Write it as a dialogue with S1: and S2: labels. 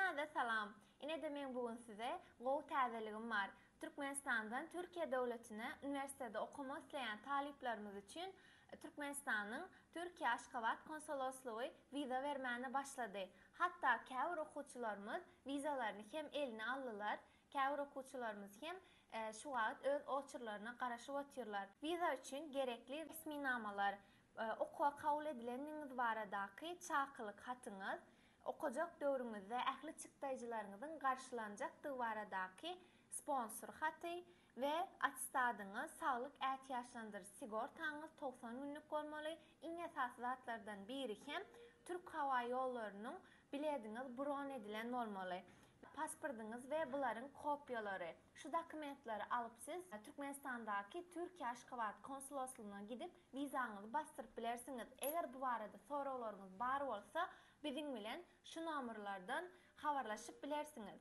S1: Hammaga salam. Ine de men bugun size gowy täzeligim bar. Türkmenistandan Türkiye döwletine üniversitede okumak isleyen taliplerimiz için Türkmenistanyň Türkiye Aşgabat konsoloslugy viza vermäne başlady. Hatta käwr okuwçylarymız vizalaryny hem eline aldylar, käwr okuwçylarymız hem şu wagt öz oçurlaryna garaşyp otyrlar. Viza üçin gerekli resminamalar, okuwa kabul edileniňiz baradaky çakylyk hatyňyz, okujak döwrüňizde ähli çykdaýjylaryňyzyň garşylanjakdygy baradaky sponsor haty we attestadyňyz, saglyk ähtiýaçlandyrjy sigortaňyz 90 günlük bolmaly. Iň esasy zatlardan biri hem Türk Hava Ýollarynyň bilediňiz bron edilen bolmaly. Pasportyňyz we bularyň kopýalary. Şu dokumentlary alyp siz Türkmenistandaky Türkiye Aşgabat konsoloslugyna gidip vizaňyzy bastyryp bilersiňiz. Eger bu barada soraglaryňyz bar bolsa, biziň bilen şu nomerlerden habarlaşyp bilersiňiz.